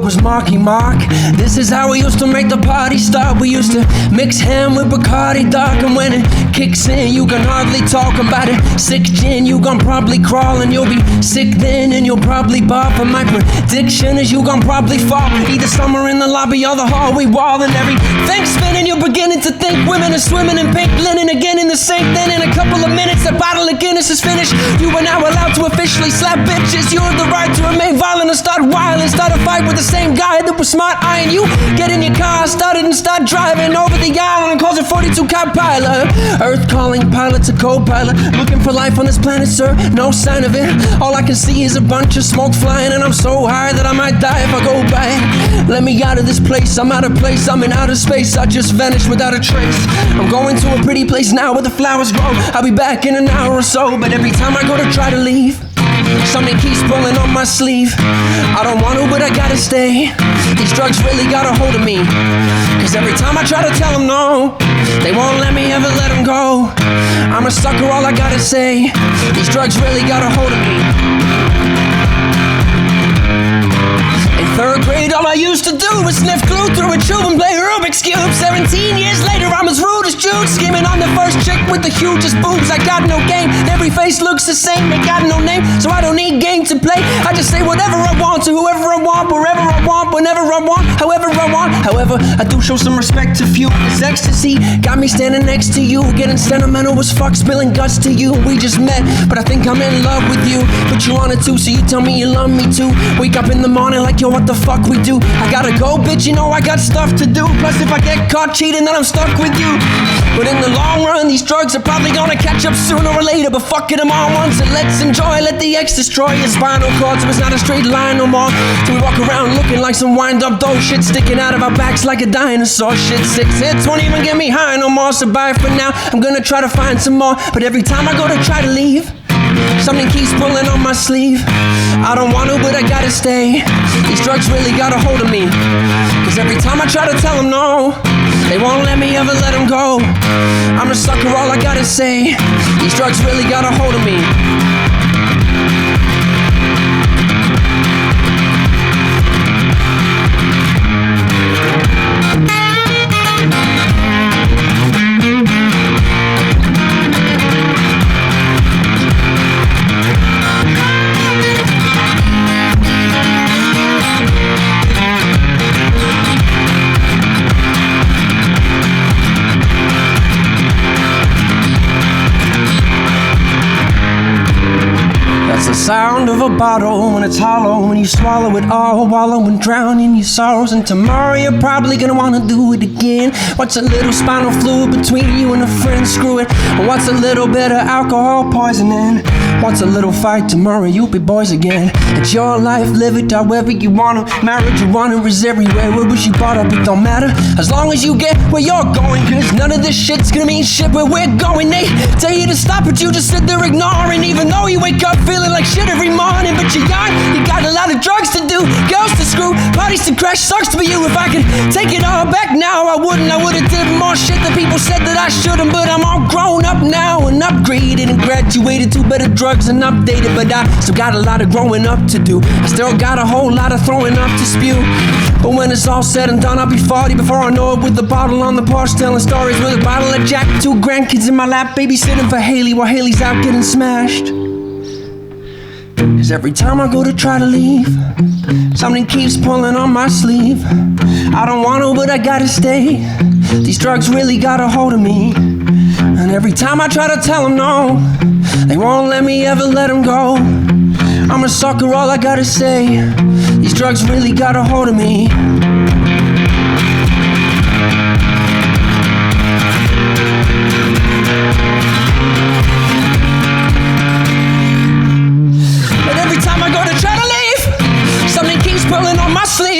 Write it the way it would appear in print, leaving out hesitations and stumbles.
was Marky Mark. This is how we used to make the party start. We used to mix ham with Bacardi Dark, and when it kicks in, you can hardly talk about it. Sick gin, you gon' probably crawl, and you'll be sick then, and you'll probably barf. And my prediction is you gon' probably fall, either somewhere in the lobby or the hallway wall. And everything's spinning, you're beginning to think women are swimming in pink linen again in the sink. Then in a couple of minutes, a bottle of Guinness is finished. You are now allowed to officially slap bitches. You have the right to remain violent and start wilding. Start a fight with the same guy that was smart eyeing you. Get in your car, started and start driving over the island and calls it 42 cop pilot. Earth calling, pilot's a co-pilot. Looking for life on this planet, sir, no sign of it. All I can see is a bunch of smoke flying, and I'm so high that I might die if I go by. Let me out of this place, I'm out of place, I'm in outer space. I just vanished without a trace. I'm going to a pretty place now where the flowers grow. I'll be back in an hour or so, but every time I go to try to leave, something keeps pulling on my sleeve. I don't want to, but I gotta stay. These drugs really got a hold of me, cause every time I try to tell them no, they won't let me ever let them go. I'm a sucker, all I gotta say. These drugs really got a hold of me. In third grade, all I used to do was sniff glue through a tube and play Rubik's Cube. 17 years later, I'm as rude as Jude, scheming on the first chick with the hugest boobs. I got no game, every face looks the same. They got no name, so I don't need game to play. I just say whatever I want to whoever I want, wherever I want, whenever I want, however I want. However, I do show some respect to few. This ecstasy got me standing next to you, getting sentimental as fuck, spilling guts to you. We just met, but I think I'm in love with you. But you wanted to, so you tell me you love me too. Wake up in the morning like, yo, what the fuck we do? I gotta go, bitch, you know I got stuff to do. Plus if I get caught cheating, then I'm stuck with you. But in the long run, these drugs are probably gonna catch up sooner or later. But fuck it, I'm on once and let's enjoy. Let the X destroy your spinal cord, so it's not a straight line no more. So we walk around looking like some wind-up dough, shit sticking out of our backs like a dinosaur. Shit, 6 hits won't even get me high no more. So bye for now, I'm gonna try to find some more. But every time I go to try to leave, something keeps pulling on my sleeve. I don't want to, but I gotta stay. These drugs really got a hold of me, cause every time I try to tell them no, they won't let me ever let them go. I'm a sucker, all I gotta say. These drugs really got a hold of me. Sound of a bottle when it's hollow, when you swallow it all, wallow and drown in your sorrows. And tomorrow you're probably gonna wanna do it again. What's a little spinal fluid between you and a friend? Screw it. What's a little bit of alcohol poisoning? What's a little fight? Tomorrow you'll be boys again. It's your life, live it however you wanna. Marijuana is everywhere, where was you brought up, it don't matter, as long as you get where you're going. Cause none of this shit's gonna mean shit where we're going. They tell you to stop, but you just sit there ignoring. Even though you wake up feeling like shit every morning, but you're young, you got a lot of drugs to do, girls to screw, parties to crash. Sucks to be you. If I could take it all back now, I wouldn't. I would've did more shit that people said that I shouldn't. But I'm all grown up now and upgraded and graduated to better drugs and updated. But I still got a lot of growing up to do. I still got a whole lot of throwing up to spew. But when it's all said and done, I'll be 40 before I know it, with the bottle on the porch, telling stories with a bottle of Jack, 2 grandkids in my lap, babysitting for Haley while Haley's out getting smashed. Cause every time I go to try to leave, something keeps pulling on my sleeve. I don't want to, but I gotta stay. These drugs really got a hold of me. And every time I try to tell them no, they won't let me ever let them go. I'm a sucker, all I gotta say. These drugs really got a hold of me. But every time I go to try to leave, something keeps pulling on my sleeve.